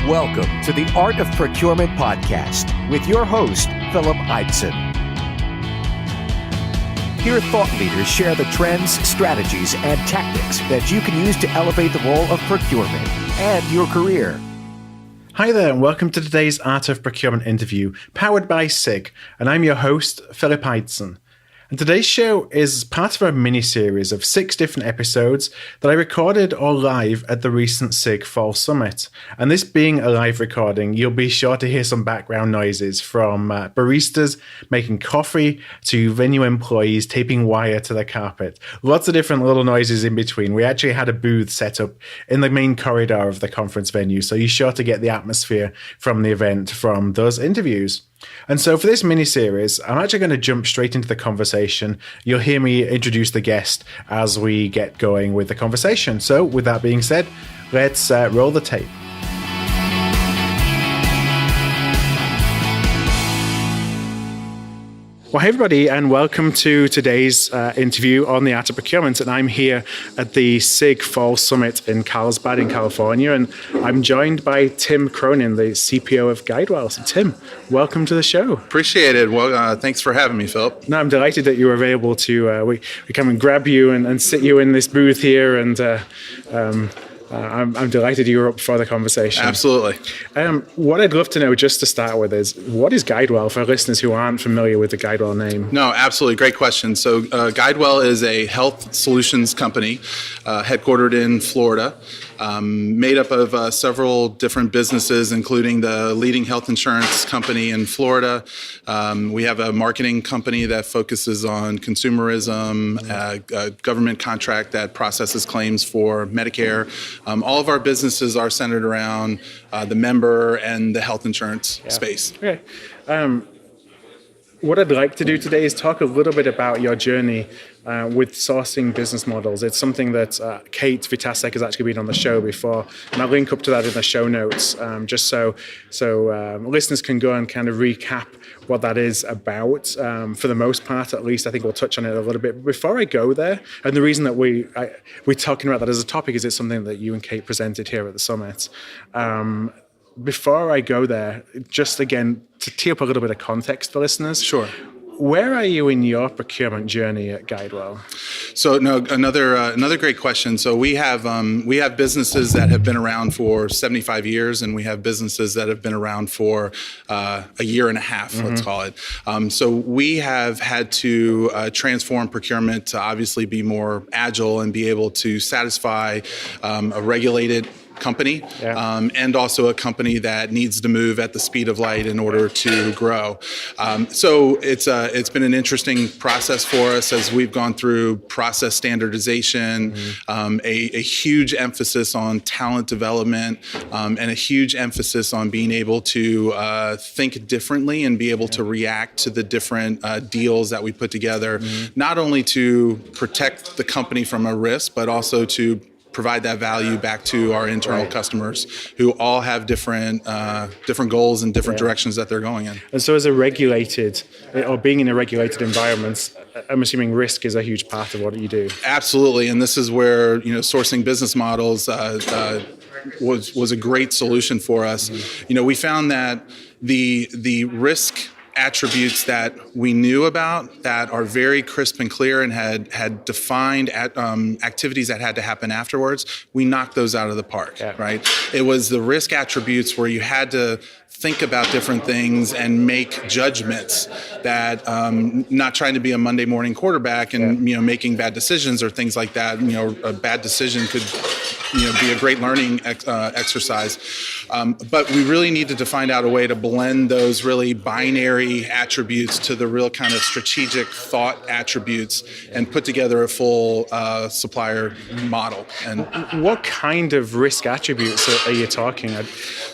Welcome to the Art of Procurement podcast with your host, Philip Eidson. Here, thought leaders share the trends, strategies, and tactics that you can use to elevate the role of procurement and your career. Hi there, and welcome to today's Art of Procurement interview, powered by SIG, and I'm your host, Philip Eidson. And today's show is part of a mini-series of 6 different episodes that I recorded all live at the recent SIG Fall Summit. And this being a live recording, you'll be sure to hear some background noises from baristas making coffee to venue employees taping wire to the carpet. Lots of different little noises in between. We actually had a booth set up in the main corridor of the conference venue, so you're sure to get the atmosphere from the event from those interviews. And so for this mini-series, I'm actually going to jump straight into the conversation. You'll hear me introduce the guest as we get going with the conversation. So with that being said, let's roll the tape. Well, hey everybody, and welcome to today's interview on the Art of Procurement. And I'm here at the SIG Fall Summit in Carlsbad in California, and I'm joined by Tim Cronin, the CPO of GuideWell. So Tim, welcome to the show. Appreciate it. Well, thanks for having me, Philip. No, I'm delighted that you were available to, we come and grab you and sit you in this booth here, and I'm delighted you were up for the conversation. Absolutely. What I'd love to know just to start with is, what is GuideWell for listeners who aren't familiar with the GuideWell name? No, absolutely. Great question. So GuideWell is a health solutions company headquartered in Florida, made up of several different businesses, including the leading health insurance company in Florida. We have a marketing company that focuses on consumerism, a government contract that processes claims for Medicare. All of our businesses are centered around the member and the health insurance space. Okay. What I'd like to do today is talk a little bit about your journey with sourcing business models. It's something that Kate Vitasek has actually been on the show before, and I'll link up to that in the show notes, just so listeners can go and kind of recap what that is about. For the most part, at least, I think we'll touch on it a little bit. But before I go there, and the reason that we're talking about that as a topic is it's something that you and Kate presented here at the summit. Before I go there, just again, to tee up a little bit of context for listeners. Sure. Where are you in your procurement journey at GuideWell? So no, another great question. So we have businesses that have been around for 75 years, and we have businesses that have been around for a year and a half, let's call it. So we have had to transform procurement to obviously be more agile and be able to satisfy a regulated company, and also a company that needs to move at the speed of light in order to grow. So it's been an interesting process for us as we've gone through process standardization, a huge emphasis on talent development, and a huge emphasis on being able to think differently and be able to react to the different deals that we put together, not only to protect the company from a risk, but also to provide that value back to our internal customers who all have different goals and different directions that they're going in. And so as a regulated, or being in a regulated environment, I'm assuming risk is a huge part of what you do. Absolutely. And this is where, sourcing business models was a great solution for us. We found that the risk attributes that we knew about that are very crisp and clear and had defined activities that had to happen afterwards, we knocked those out of the park, right? It was the risk attributes where you had to think about different things and make judgments that not trying to be a Monday morning quarterback and making bad decisions or things like that. A bad decision could be a great learning exercise. But we really needed to find out a way to blend those really binary attributes to the real kind of strategic thought attributes and put together a full supplier model. And what kind of risk attributes are you talking?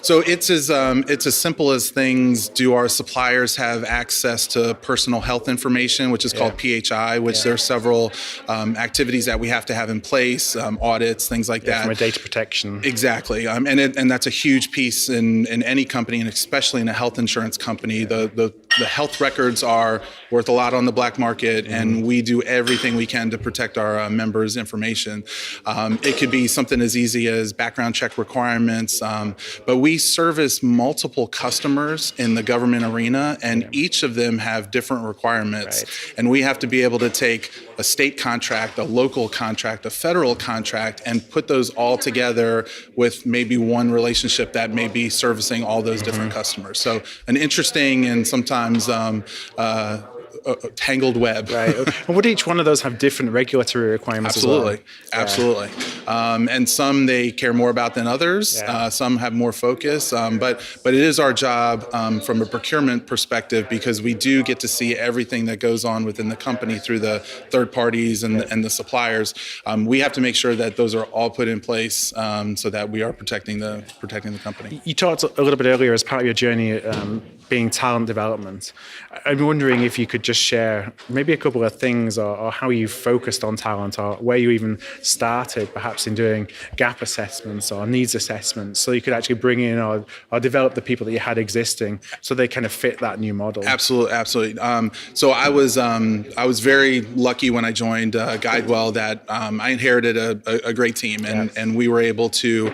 So it's as simple as things. Do our suppliers have access to personal health information, which is called PHI, which there are several activities that we have to have in place, audits, things like that. From a data protection. Exactly. And that's a huge piece in any company, and especially in a health insurance company. The the health records are worth a lot on the black market, and we do everything we can to protect our members' information. It could be something as easy as background check requirements, but we service multiple customers in the government arena, and each of them have different requirements. Right. And we have to be able to take a state contract, a local contract, a federal contract, and put those all together with maybe one relationship that may be servicing all those different customers. So an interesting and sometimes tangled web. Right. And would each one of those have different regulatory requirements Absolutely. as well? Absolutely. And some they care more about than others. Some have more focus. But it is our job from a procurement perspective, because we do get to see everything that goes on within the company through the third parties and the suppliers. We have to make sure that those are all put in place so that we are protecting the company. You talked a little bit earlier as part of your journey being talent development. I'm wondering if you could just share maybe a couple of things or how you focused on talent, or where you even started perhaps in doing gap assessments or needs assessments, so you could actually bring in or develop the people that you had existing so they kind of fit that new model. Absolutely. So I was very lucky when I joined GuideWell that I inherited a great team, and we were able to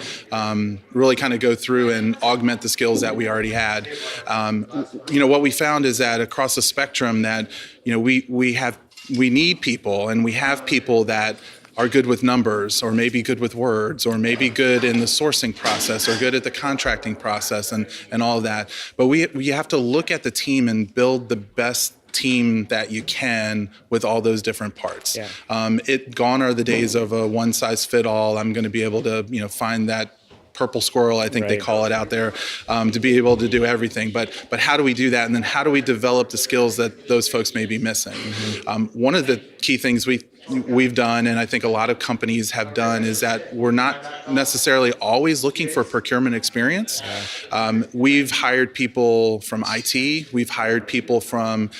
really kind of go through and augment the skills that we already had. What we found is that across the spectrum that, we need people, and we have people that are good with numbers, or maybe good with words, or maybe good in the sourcing process, or good at the contracting process and all of that. But we have to look at the team and build the best team that you can with all those different parts. Gone are the days of a one size fit all. I'm going to be able to, find that purple squirrel, I think they call it out there, to be able to do everything. But how do we do that? And then how do we develop the skills that those folks may be missing? One of the key things we've done, and I think a lot of companies have done, is that we're not necessarily always looking for procurement experience. We've hired people from IT, we've hired people from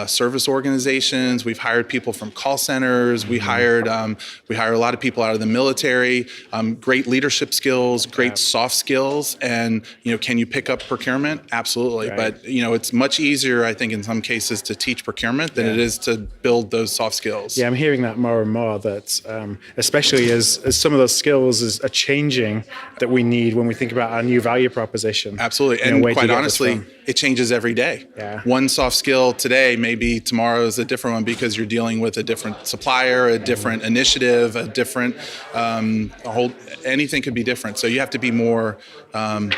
service organizations, we've hired people from call centers, we hire a lot of people out of the military, great leadership skills, great soft skills, and can you pick up procurement? Absolutely. But it's much easier, I think, in some cases to teach procurement than it is to build those soft skills. I'm hearing that more and more, that especially as some of those skills are changing, that we need when we think about our new value proposition. Absolutely. And quite honestly, it changes every day. One soft skill today, maybe tomorrow is a different one, because you're dealing with a different supplier, a different initiative, a different anything could be different. So you have to be more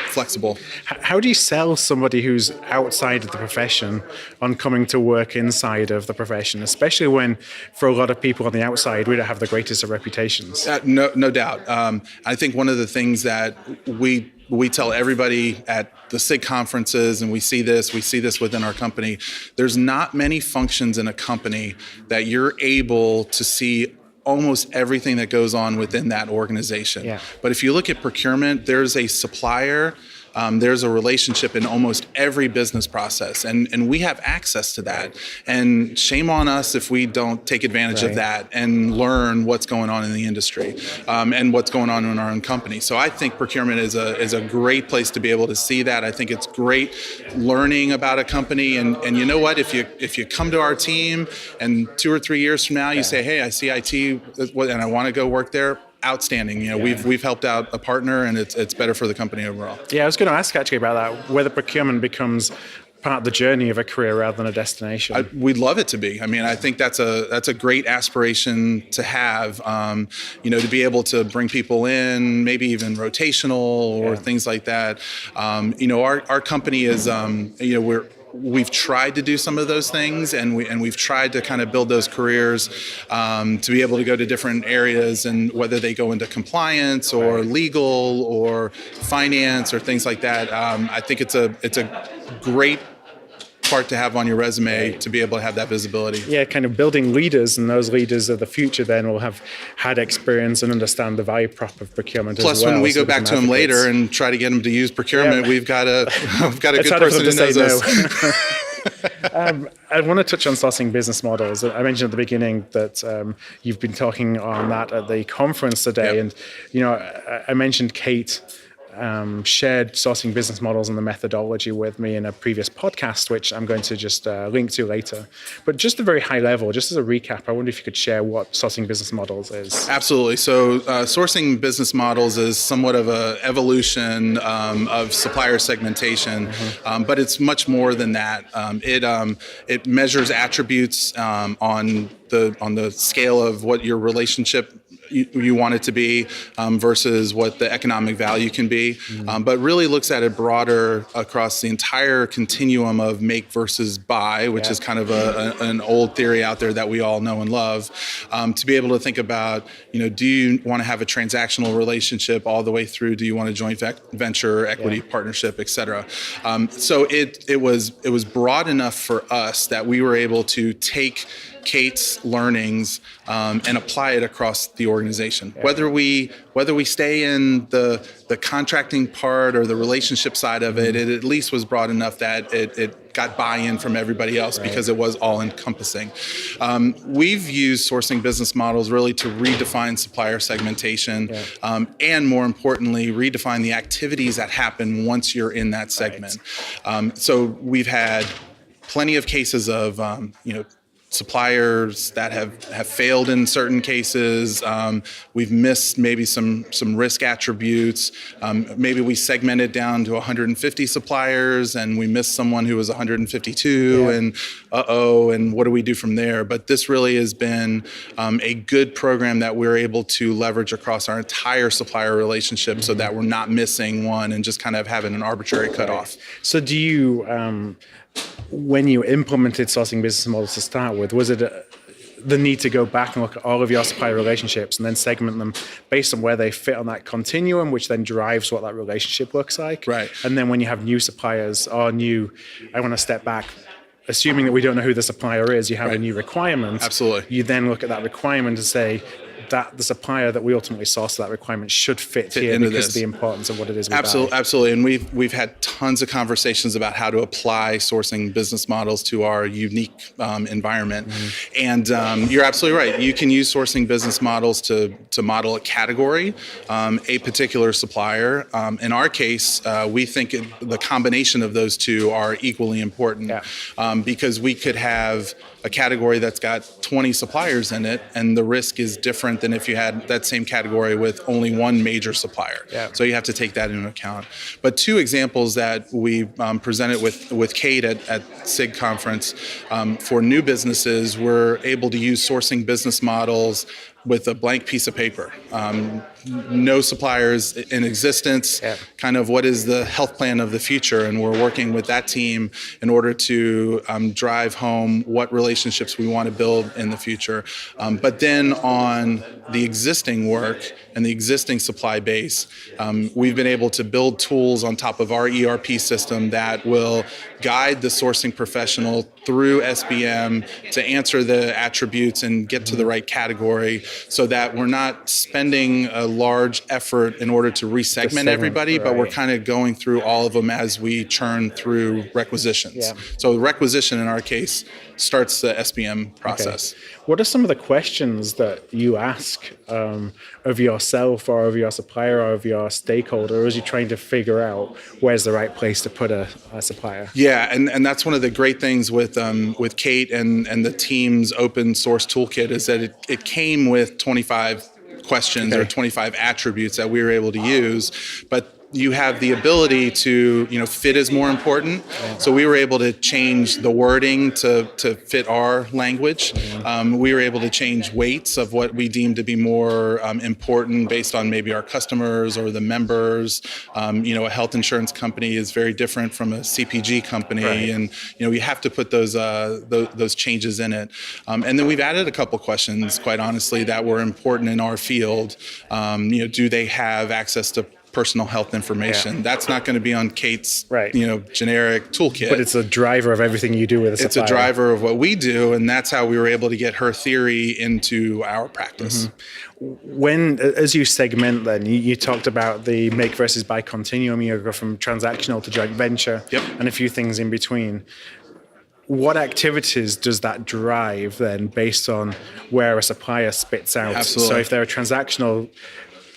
flexible. How do you sell somebody who's outside of the profession on coming to work inside of the profession, especially when, for a lot of people on the outside, we don't have the greatest of reputations? No doubt. I think one of the things that we tell everybody at the SIG conferences, and we see this within our company, there's not many functions in a company that you're able to see almost everything that goes on within that organization. But if you look at procurement, there's a supplier, there's a relationship in almost every business process, and we have access to that. And shame on us if we don't take advantage of that and learn what's going on in the industry and what's going on in our own company. So I think procurement is a great place to be able to see that. I think it's great learning about a company, and you know what? If you come to our team and 2 or 3 years from now you say, hey, I see IT and I want to go work there, outstanding. We've helped out a partner, and it's better for the company overall. I was going to ask actually about that, whether procurement becomes part of the journey of a career rather than a destination. We'd love it to be. I mean, I think that's a great aspiration to have, to be able to bring people in, maybe even rotational or things like that. Our company is, we've tried to do some of those things, and we've tried to kind of build those careers to be able to go to different areas, and whether they go into compliance or legal or finance or things like that. I think it's a great part to have on your resume to be able to have that visibility. Kind of building leaders, and those leaders of the future then will have had experience and understand the value prop of procurement. Plus, when we go back to them later and try to get them to use procurement, we've got a good person who knows us. I want to touch on sourcing business models. I mentioned at the beginning that you've been talking on that at the conference today, and I mentioned Kate shared sourcing business models and the methodology with me in a previous podcast, which I'm going to just link to later. But just a very high level, just as a recap, I wonder if you could share what sourcing business models is. Absolutely. So sourcing business models is somewhat of an evolution of supplier segmentation, but it's much more than that. It measures attributes on the scale of what your relationship you want it to be versus what the economic value can be, but really looks at it broader across the entire continuum of make versus buy, which is kind of an old theory out there that we all know and love, to be able to think about, do you want to have a transactional relationship all the way through? Do you want a joint venture, equity partnership, et cetera? So it was broad enough for us that we were able to take Kate's learnings and apply it across the organization. Yeah. Whether we stay in the contracting part or the relationship side of it, it at least was broad enough that it got buy-in from everybody else because it was all-encompassing. We've used sourcing business models really to redefine supplier segmentation and, more importantly, redefine the activities that happen once you're in that segment. So we've had plenty of cases of suppliers that have failed in certain cases. We've missed maybe some risk attributes. Maybe we segmented down to 150 suppliers and we missed someone who was 152 and what do we do from there? But this really has been a good program that we're able to leverage across our entire supplier relationship so that we're not missing one and just kind of having an arbitrary cutoff. So do you... when you implemented sourcing business models to start with, was it the need to go back and look at all of your supplier relationships and then segment them based on where they fit on that continuum, which then drives what that relationship looks like? Right. And then when you have new suppliers or I want to step back, assuming that we don't know who the supplier is, you have a new requirement. Absolutely. You then look at that requirement and say, that the supplier that we ultimately source that requirement should fit here because of the importance of what it is we buy. Absolutely. And we've had tons of conversations about how to apply sourcing business models to our unique environment. And you're absolutely right. You can use sourcing business models to model a category, a particular supplier. In our case, we think the combination of those two are equally important because we could have a category that's got 20 suppliers in it, and the risk is different than if you had that same category with only one major supplier. So you have to take that into account. But two examples that we presented with Kate at SIG conference for new businesses, we're able to use sourcing business models with a blank piece of paper. No suppliers in existence, kind of what is the health plan of the future, and we're working with that team in order to drive home what relationships we want to build in the future. But then on the existing work and the existing supply base, we've been able to build tools on top of our ERP system that will guide the sourcing professional through SBM to answer the attributes and get to the right category so that we're not spending a large effort in order to resegment everybody, but we're kind of going through all of them as we churn through requisitions. So the requisition in our case starts the SBM process. What are some of the questions that you ask of yourself or of your supplier or of your stakeholder as you're trying to figure out where's the right place to put a supplier? Yeah, and that's one of the great things with Kate and the team's open source toolkit is that it came with 25 questions or 25 attributes that we were able to use, but you have the ability to, fit is more important. So we were able to change the wording to fit our language. We were able to change weights of what we deem to be more important based on maybe our customers or the members. A health insurance company is very different from a CPG company, and you have to put those changes in it. And then we've added a couple questions, quite honestly, that were important in our field. Do they have access to personal health information? That's not going to be on Kate's generic toolkit. But it's a driver of everything you do with a supplier. It's a driver of what we do, and that's how we were able to get her theory into our practice. When, as you segment then, you talked about the make versus buy continuum. You go from transactional to joint venture and a few things in between. What activities does that drive then based on where a supplier spits out? Absolutely. So if they're a transactional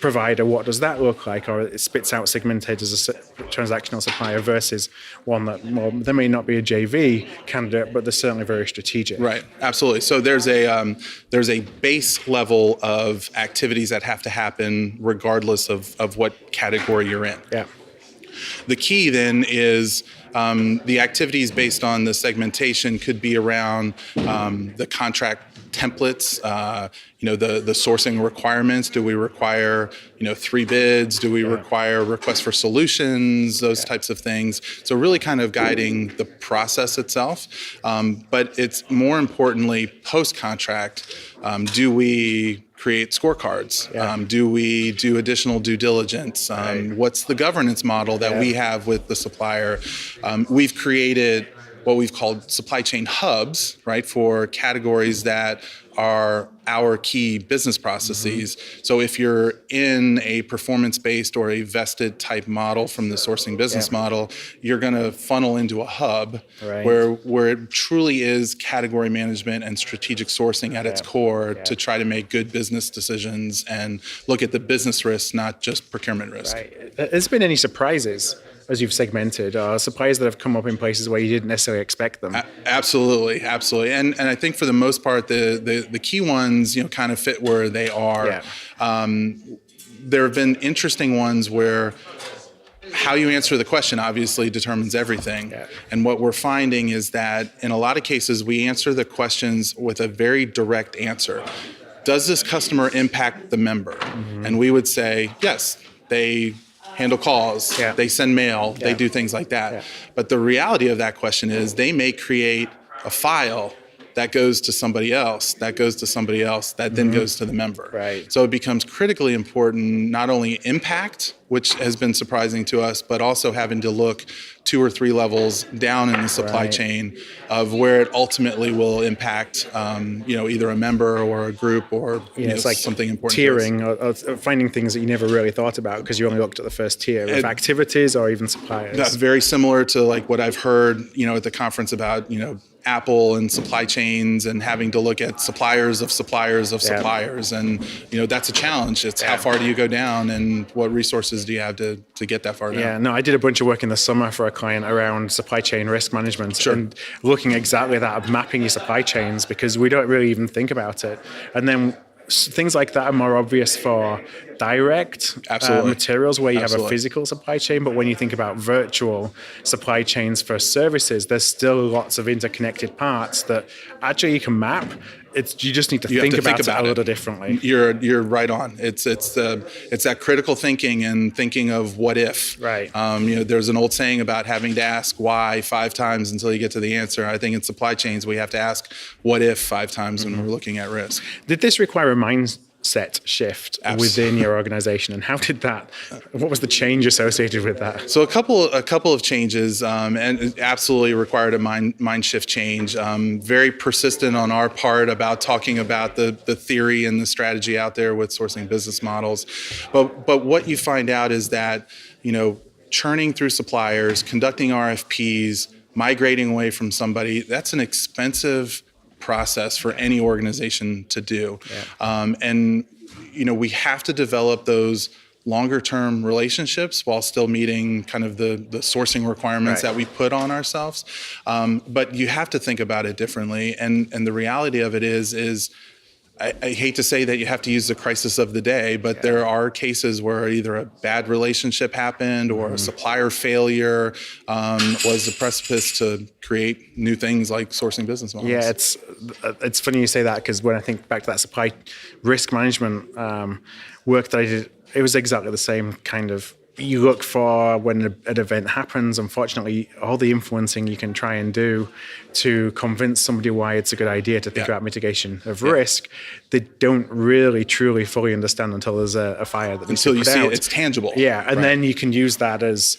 provider, what does that look like? Or it spits out segmented as a transactional supplier versus one that, well, there may not be a JV candidate, but they're certainly very strategic. Right, absolutely. So there's a base level of activities that have to happen regardless of what category you're in. Yeah. The key then is the activities based on the segmentation could be around the contract templates, the sourcing requirements. Do we require, 3 bids? Do we require requests for solutions? Those types of things. So really kind of guiding the process itself. But it's more importantly, post-contract, do we create scorecards? Do we do additional due diligence? What's the governance model that we have with the supplier? We've created what we've called supply chain hubs, right, for categories that are our key business processes. So if you're in a performance-based or a vested type model from the sourcing business model, you're going to funnel into a hub where it truly is category management and strategic sourcing at its core to try to make good business decisions and look at the business risks, not just procurement risk. Right. Has been any surprises as you've segmented, suppliers that have come up in places where you didn't necessarily expect them? Absolutely. And I think for the most part, the key ones, kind of fit where they are. There have been interesting ones where how you answer the question obviously determines everything. And what we're finding is that in a lot of cases, we answer the questions with a very direct answer. Does this customer impact the member? And we would say, yes, they handle calls, they send mail, they do things like that. But the reality of that question is they may create a file that goes to somebody else, that goes to somebody else, that then goes to the member. So it becomes critically important, not only impact, which has been surprising to us, but also having to look 2 or 3 levels down in the supply chain of where it ultimately will impact, either a member or a group or it's like something important. Tiering or finding things that you never really thought about because you only looked at the first tier of activities or even suppliers. That's very similar to like what I've heard, at the conference about, Apple and supply chains and having to look at suppliers of suppliers of suppliers. And, that's a challenge. It's how far do you go down and what resources do you have to get that far down? I did a bunch of work in the summer for a client around supply chain risk management and looking exactly at that, of mapping your supply chains because we don't really even think about it. And then things like that are more obvious for direct materials where you have a physical supply chain. But when you think about virtual supply chains for services, there's still lots of interconnected parts that actually you can map. You just need to think about it a little differently. You're right on. It's that critical thinking and thinking of what if. There's an old saying about having to ask why 5 times until you get to the answer. I think in supply chains we have to ask what if 5 times when we're looking at risk. Did this require a mindset shift within your organization, and what was the change associated with that? So a couple of changes, and it absolutely required a mind shift change. Very persistent on our part about talking about the theory and the strategy out there with sourcing business models. But what you find out is that, churning through suppliers, conducting RFPs, migrating away from somebody, that's an expensive process for any organization to do. And, we have to develop those longer term relationships while still meeting kind of the sourcing requirements that we put on ourselves. But you have to think about it differently. And the reality of it is I hate to say that you have to use the crisis of the day, but there are cases where either a bad relationship happened or a supplier failure was the precipice to create new things like sourcing business models. Yeah, it's funny you say that because when I think back to that supply risk management work that I did, it was exactly the same kind of. You look for when an event happens, unfortunately, all the influencing you can try and do to convince somebody why it's a good idea to think about mitigation of risk, they don't really truly fully understand until there's a fire that needs to be put out. Until you see it's tangible. And then you can use that as,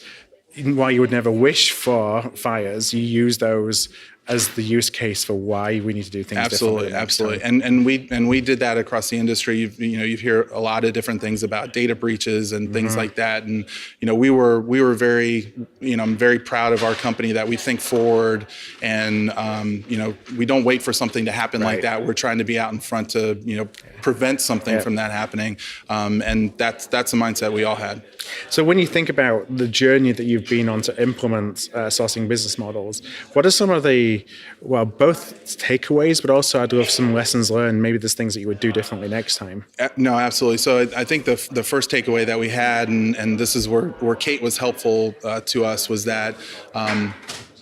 while you would never wish for fires, you use those as the use case for why we need to do things differently. Absolutely. And we did that across the industry. You hear a lot of different things about data breaches and things like that. And we were very, I'm very proud of our company that we think forward, and we don't wait for something to happen like that. We're trying to be out in front to prevent something from that happening. And that's the mindset we all had. So when you think about the journey that you've been on to implement sourcing business models, what are some of the, both takeaways, but also I'd love some lessons learned. Maybe there's things that you would do differently next time. No, absolutely. So I think the first takeaway that we had, and this is where Kate was helpful to us, was that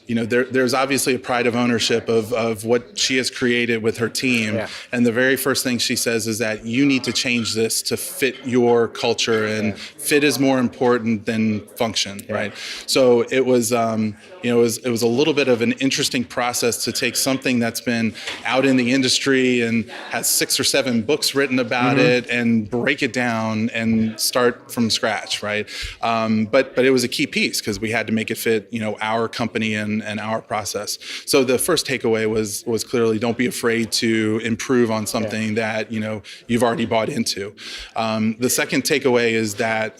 there's obviously a pride of ownership of what she has created with her team. Yeah. And the very first thing she says is that you need to change this to fit your culture, and fit is more important than function, right? So it was, it was a little bit of an interesting process to take something that's been out in the industry and has 6 or 7 books written about it and break it down and start from scratch, right? But it was a key piece because we had to make it fit, our company and our process. So the first takeaway was clearly, don't be afraid to improve on something that you've already bought into. The second takeaway is that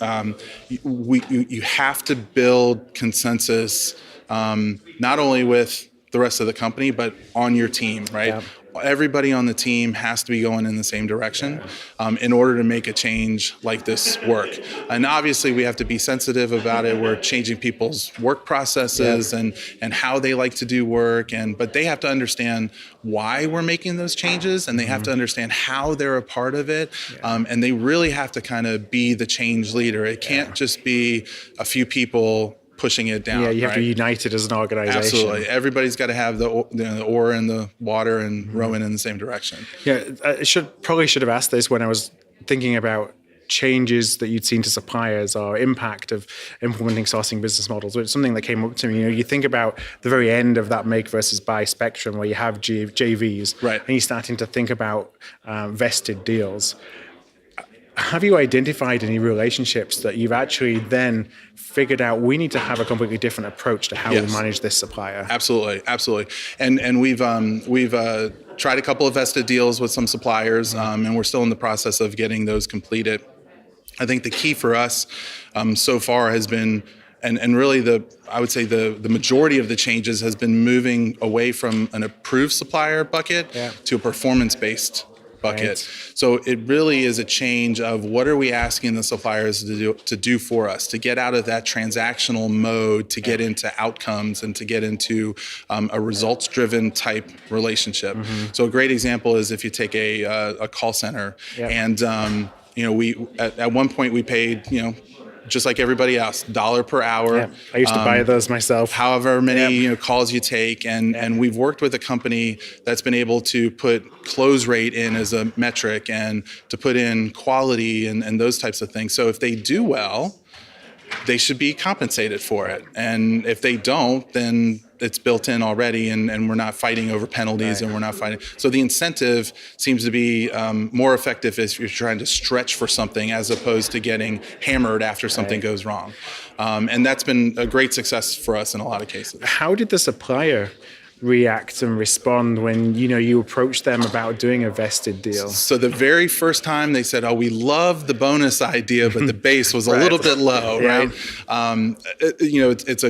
you have to build consensus, not only with the rest of the company, but on your team, right? Yeah. Everybody on the team has to be going in the same direction in order to make a change like this work. And obviously we have to be sensitive about it. We're changing people's work processes and how they like to do work. But they have to understand why we're making those changes, and they have to understand how they're a part of it. And they really have to kind of be the change leader. It can't just be a few people pushing it down. Yeah, you have to be united as an organization. Absolutely. Everybody's got to have the oar in the water and rowing in the same direction. Yeah, I should have asked this when I was thinking about changes that you'd seen to suppliers or impact of implementing sourcing business models. It's something that came up to me. You think about the very end of that make versus buy spectrum where you have JVs, right, and you're starting to think about vested deals. Have you identified any relationships that you've actually then figured out we need to have a completely different approach to how we manage this supplier? Absolutely. And we've tried a couple of vested deals with some suppliers, and we're still in the process of getting those completed. I think the key for us so far has been, and really I would say the majority of the changes has been moving away from an approved supplier bucket to a performance-based bucket. Right. So it really is a change of what are we asking the suppliers to do for us, to get out of that transactional mode, to get into outcomes and to get into a results-driven type relationship. So a great example is if you take a call center, and we at one point we paid just like everybody else, $1 per hour. Yeah, I used to buy those myself. However many calls you take, and we've worked with a company that's been able to put close rate in as a metric and to put in quality and those types of things. So if they do well, they should be compensated for it. And if they don't, then it's built in already, and we're not fighting over penalties, and we're not fighting. So the incentive seems to be more effective if you're trying to stretch for something as opposed to getting hammered after something goes wrong. And that's been a great success for us in a lot of cases. How did the supplier react and respond when you approached them about doing a vested deal? So the very first time they said, we love the bonus idea, but the base was a little bit low, right? It's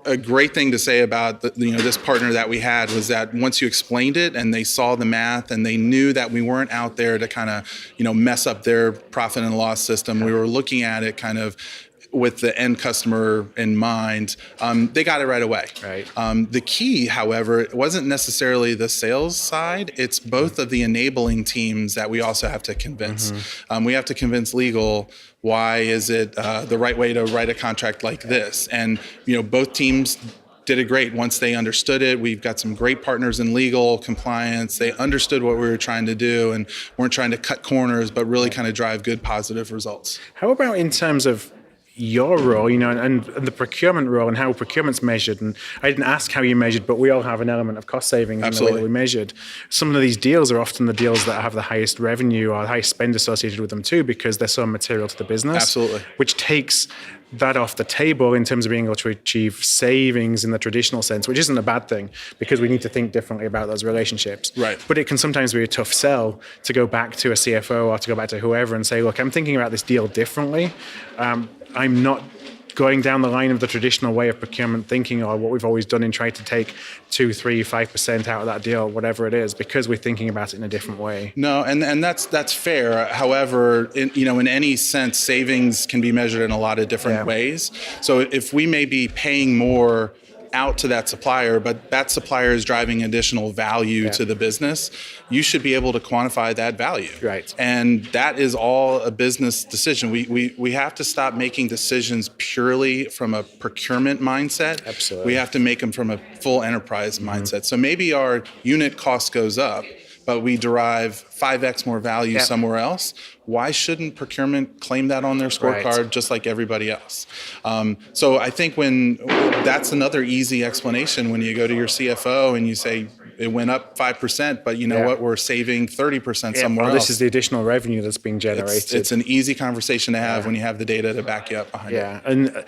a great thing to say about this partner that we had was that once you explained it and they saw the math and they knew that we weren't out there to kind of mess up their profit and loss system, we were looking at it kind of with the end customer in mind, they got it right away. Right. The key, however, it wasn't necessarily the sales side. It's both of the enabling teams that we also have to convince. We have to convince legal, why is it the right way to write a contract like this? And both teams did it great once they understood it. We've got some great partners in legal, compliance. They understood what we were trying to do and weren't trying to cut corners, but really kind of drive good, positive results. How about in terms of your role, and the procurement role and how procurement's measured? And I didn't ask how you measured, but we all have an element of cost savings in the way that we measured. Some of these deals are often the deals that have the highest revenue or the highest spend associated with them too, because they're so material to the business. Absolutely. Which takes that off the table in terms of being able to achieve savings in the traditional sense, which isn't a bad thing because we need to think differently about those relationships. Right. But it can sometimes be a tough sell to go back to a CFO or to go back to whoever and say, look, I'm thinking about this deal differently. I'm not going down the line of the traditional way of procurement thinking or what we've always done and try to take 2, 3, 5% out of that deal, whatever it is, because we're thinking about it in a different way. No, and that's fair. However, in any sense, savings can be measured in a lot of different ways. So if we may be paying more out to that supplier, but that supplier is driving additional value to the business, you should be able to quantify that value. Right. And that is all a business decision. We have to stop making decisions purely from a procurement mindset. Absolutely. We have to make them from a full enterprise mindset. So maybe our unit cost goes up, but we derive 5x more value somewhere else. Why shouldn't procurement claim that on their scorecard just like everybody else? So I think that's another easy explanation when you go to your CFO and you say, it went up 5%, but you know what, we're saving 30% somewhere else. This is the additional revenue that's being generated. It's an easy conversation to have when you have the data to back you up behind it. Yeah, and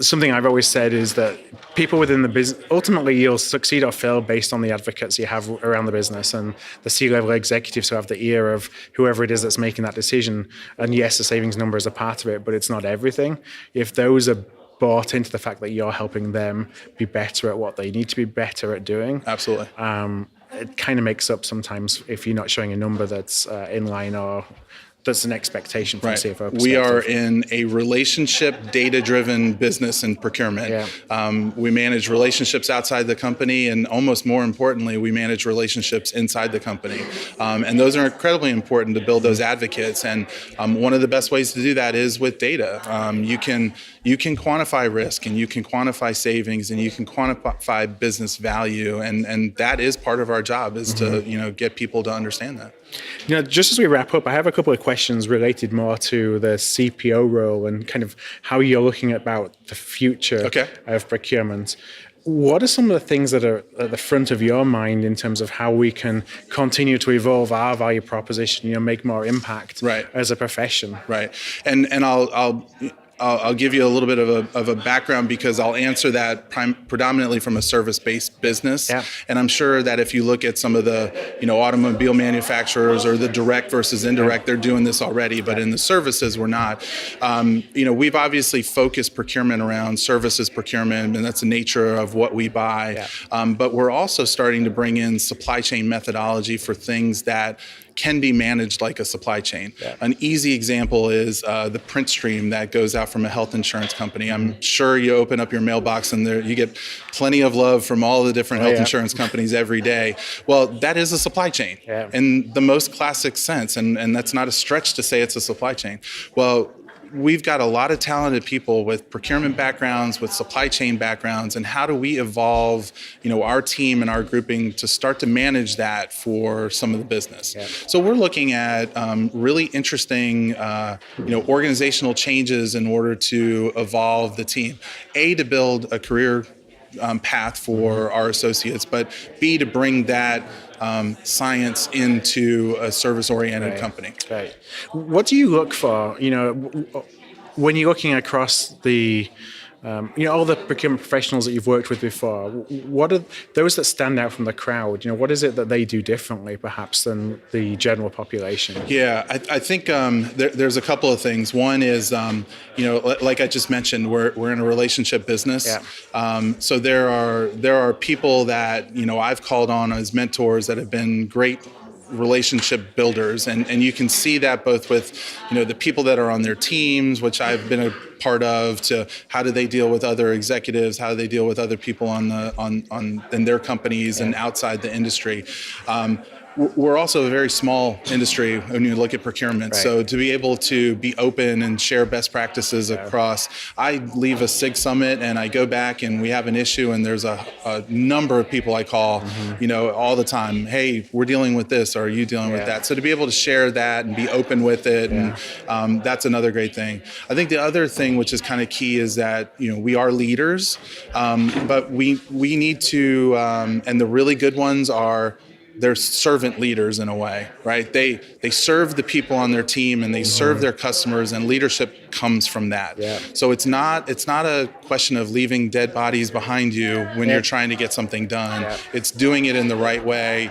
something I've always said is that people within the business, ultimately you'll succeed or fail based on the advocates you have around the business and the C-level executives who have the ear of whoever it is that's making that decision. And yes, the savings number is a part of it, but it's not everything. If those are bought into the fact that you're helping them be better at what they need to be better at doing. Absolutely. It kind of makes up sometimes if you're not showing a number that's in line or that's an expectation from a CFO perspective. We are in a relationship data-driven business and procurement. We manage relationships outside the company, and almost more importantly, we manage relationships inside the company. And those are incredibly important to build those advocates. And one of the best ways to do that is with data. You can quantify risk, and you can quantify savings, and you can quantify business value, and that is part of our job is to get people to understand that. Just as we wrap up, I have a couple of questions related more to the CPO role and kind of how you're looking about the future of procurement. What are some of the things that are at the front of your mind in terms of how we can continue to evolve our value proposition, make more impact as a profession? Right. And I'll give you a little bit of a background because I'll answer that predominantly from a service-based business. And I'm sure that if you look at some of the automobile manufacturers or the direct versus indirect, they're doing this already, but in the services, we're not. We've obviously focused procurement around services procurement, and that's the nature of what we buy. But we're also starting to bring in supply chain methodology for things that can be managed like a supply chain. An easy example is the print stream that goes out from a health insurance company. I'm sure you open up your mailbox and you get plenty of love from all the different health insurance companies every day. Well, that is a supply chain in the most classic sense, and that's not a stretch to say it's a supply chain. Well, we've got a lot of talented people with procurement backgrounds, with supply chain backgrounds, and how do we evolve, our team and our grouping to start to manage that for some of the business? So we're looking at really interesting, organizational changes in order to evolve the team. A, to build a career path for our associates, but B, to bring that science into a service-oriented company. What do you look for, when you're looking across the, all the procurement professionals that you've worked with before? What are those that stand out from the crowd? What is it that they do differently, perhaps, than the general population? Yeah, I think there's a couple of things. One is, like I just mentioned, we're in a relationship business. So there are people that I've called on as mentors that have been great relationship builders, and you can see that both with the people that are on their teams, which I've been a part of, to how do they deal with other executives, how do they deal with other people in their companies and outside the industry. We're also a very small industry when you look at procurement. So to be able to be open and share best practices across, I leave a SIG Summit and I go back and we have an issue and there's a number of people I call, all the time. Hey, we're dealing with this. Or are you dealing with that? So to be able to share that and be open with it, and that's another great thing. I think the other thing which is kind of key is that we are leaders, but we need to, and the really good ones are they're servant leaders in a way, right? They serve the people on their team and they serve their customers, and leadership comes from that. Yeah. So it's not a question of leaving dead bodies behind you when you're trying to get something done. Yeah. It's doing it in the right way.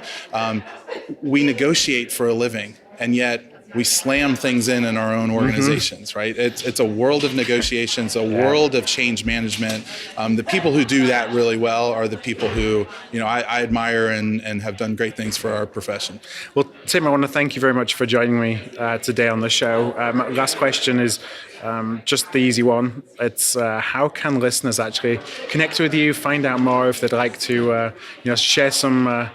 We negotiate for a living, and yet we slam things in our own organizations, right? It's a world of negotiations, a world of change management. The people who do that really well are the people who, I admire and have done great things for our profession. Well, Tim, I want to thank you very much for joining me today on the show. My last question is just the easy one. It's how can listeners actually connect with you, find out more if they'd like to, share some of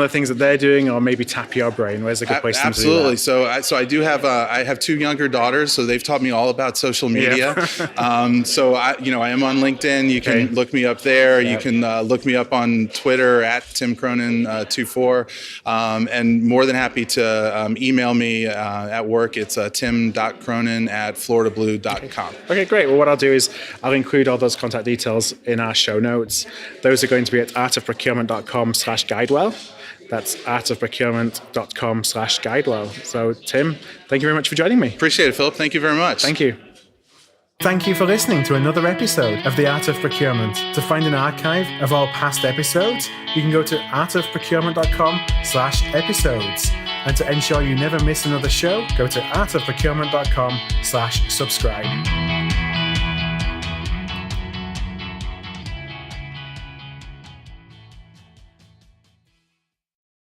the things that they're doing, or maybe tap your brain? Where's a good place to do that? Absolutely. So I do have I have two younger daughters, so they've taught me all about social media. Yeah. So I am on LinkedIn. You can look me up there. You can look me up on Twitter at Tim Cronin 24, and more than happy to email me at work. It's tim.cronin@floridablue.com. Okay, great. Well, what I'll do is I'll include all those contact details in our show notes. Those are going to be at artofprocurement.com/guidewell. That's artofprocurement.com/guidewell. So, Tim, thank you very much for joining me. Appreciate it, Philip. Thank you very much. Thank you. Thank you for listening to another episode of The Art of Procurement. To find an archive of all past episodes, you can go to artofprocurement.com/episodes. And to ensure you never miss another show, go to artofprocurement.com/subscribe.